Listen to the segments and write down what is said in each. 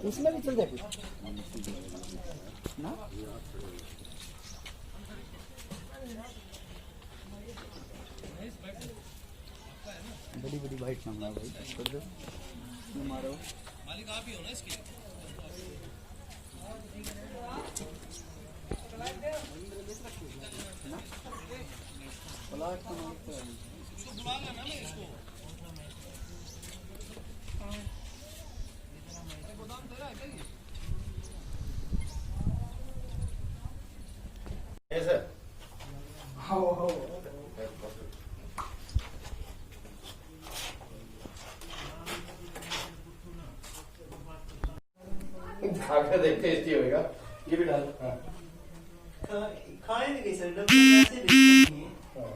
उसमें भी चल जाए ना। बड़ी बड़ी बाइट मांगा भाई, कर दो मारो। मालिक आप ही हो ना इसके? प्लाट का मालिक तो इसको बुला लेना ना इसको। गोदाम तेरा है क्या ये? ऐसा? हाँ हाँ। खाकर देखते टेस्टी होगा। ये भी डाल। हाँ। खाए नहीं सर, डब्बे में ऐसे भेज देंगे। हाँ।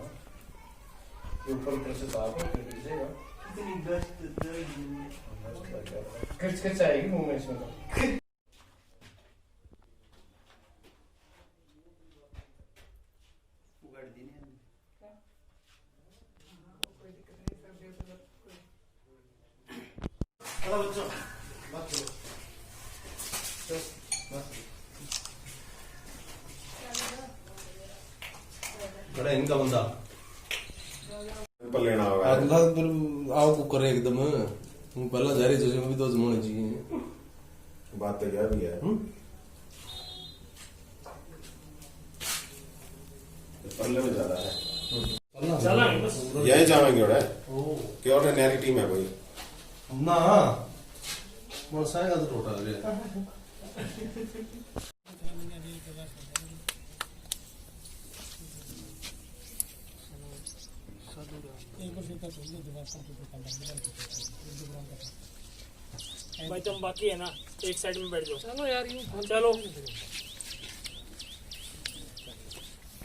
ये ऊपर से साफ है, फिर भेजेगा। इतनी गश्त खर्च आएगी मुंह में इसमें तो। उगाड़ दी नहीं हमने। क्या? कोई दिक्कत नहीं, सब दे तो कोई। चलो बच्चों, मत करो। बड़ा इनका बंदा पर लेना होगा। अगला फिर आओ कुकर एकदम पहला जा रही जो भी तो जमाने चाहिए। बात तो क्या भी है। पल्ले में ज्यादा है। चला यही जाएंगे और क्या और नया टीम है कोई ना मोटरसाइकिल तो टोटा है। भाई तुम बाकी है ना, एक साइड में बैठ जाओ। चलो यार यूं चलो,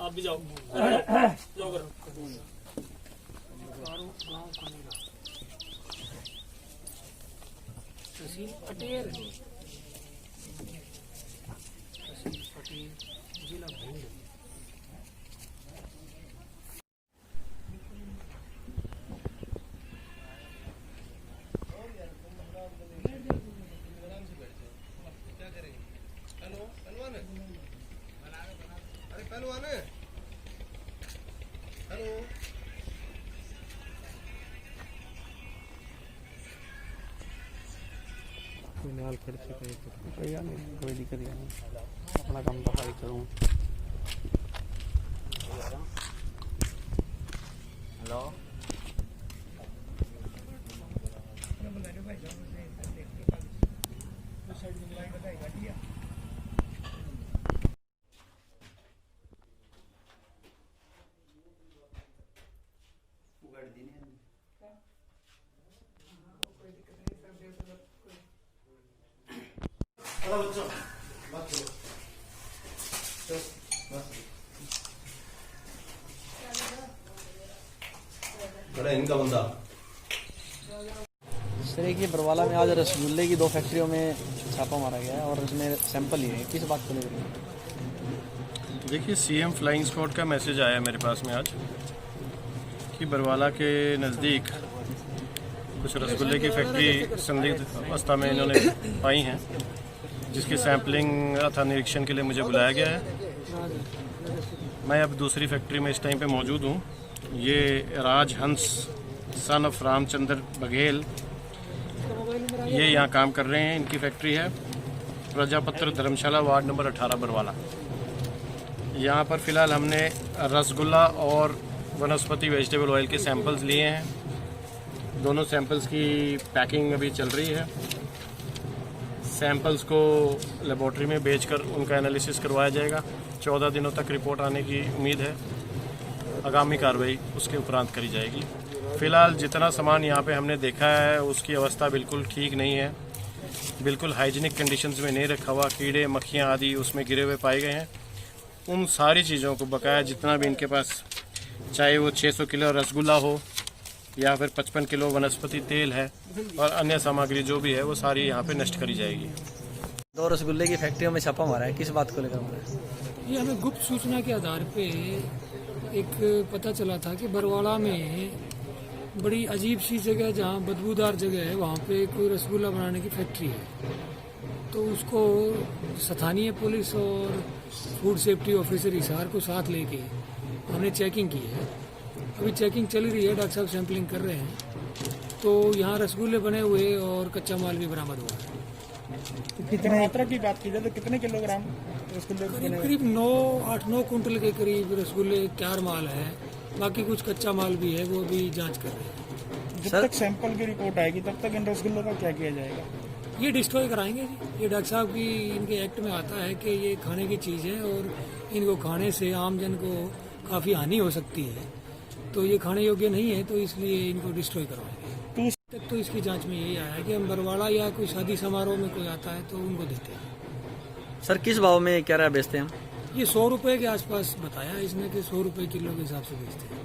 आप भी जाओ जाओ करो। पटेल जिला भिंड। फिलहाल खर्चे कोई दिक्कत नहीं, अपना काम तो हाई करूँ। हेलो बड़ा इनका बंदा। सर एक ये बरवाला में आज रसगुल्ले की 2 फैक्ट्रियों में छापा मारा गया है और इसमें सैंपल लिए हैं। किस बात को लेकर? देखिए सीएम फ्लाइंग स्क्वाड का मैसेज आया मेरे पास में आज कि बरवाला के नज़दीक कुछ रसगुल्ले की फैक्ट्री संदिग्ध अवस्था में इन्होंने पाई हैं, जिसकी सैम्पलिंग अथा निरीक्षण के लिए मुझे बुलाया गया है। मैं अब दूसरी फैक्ट्री में इस टाइम पे मौजूद हूँ। ये राजहंस सन ऑफ रामचंद्र बघेल ये यहाँ काम कर रहे हैं। इनकी फैक्ट्री है प्रजापत्र धर्मशाला, वार्ड नंबर 18 बरवाला। यहाँ पर फ़िलहाल हमने रसगुल्ला और वनस्पति वेजिटेबल ऑयल के सैंपल्स लिए हैं। दोनों सैंपल्स की पैकिंग अभी चल रही है। सैंपल्स को लेबॉर्ट्री में भेजकर उनका एनालिसिस करवाया जाएगा। 14 दिनों तक रिपोर्ट आने की उम्मीद है। आगामी कार्रवाई उसके उपरांत करी जाएगी। फ़िलहाल जितना सामान यहाँ पे हमने देखा है उसकी अवस्था बिल्कुल ठीक नहीं है, बिल्कुल हाइजीनिक कंडीशंस में नहीं रखा हुआ। कीड़े मक्खियाँ आदि उसमें गिरे हुए पाए गए हैं। उन सारी चीज़ों को बकाया जितना भी इनके पास, चाहे वो 600 किलो रसगुल्ला हो या फिर 55 किलो वनस्पति तेल है और अन्य सामग्री जो भी है वो सारी यहाँ पे नष्ट करी जाएगी। 2 रसगुल्ले की फैक्ट्रियों में छापा मारा है, किस बात को लेकर मारा है? ये हमें गुप्त सूचना के आधार पे एक पता चला था कि बरवाला में बड़ी अजीब सी जगह, जहाँ बदबूदार जगह है, वहाँ पे कोई रसगुल्ला बनाने की फैक्ट्री है। तो उसको स्थानीय पुलिस और फूड सेफ्टी ऑफिसर हिसार को साथ लेके हमने चेकिंग की है। अभी चेकिंग चल रही है, डॉक्टर साहब सैंपलिंग कर रहे हैं। तो यहाँ रसगुल्ले बने हुए और कच्चा माल भी बरामद हुआ है। कितने मात्रा की बात की जाए तो कितने किलोग्राम रसगुल्ले बने? करीब 8-9 कुंटल के करीब रसगुल्ले तैयार माल है। बाकी कुछ कच्चा माल भी है, वो भी जांच कर रहे हैं। जब तक सैंपल की रिपोर्ट आएगी तब तक इन रसगुल्लों का क्या किया जाएगा? ये डिस्ट्रॉय कराएंगे जी। ये डॉक्टर साहब की इनके एक्ट में आता है कि ये खाने की चीज़ है और इनको खाने से आम जन को काफ़ी हानि हो सकती है। तो ये खाने योग्य नहीं है, तो इसलिए इनको डिस्ट्रॉय करवाएंगे। तक तो इसकी जांच में यही आया है कि हम बरवाला या कोई शादी समारोह में कोई आता है तो उनको देते हैं। सर किस भाव में क्या रहा बेचते हैं हम? ये 100 रुपये के आसपास बताया इसने कि 100 रुपये किलो के हिसाब से बेचते हैं।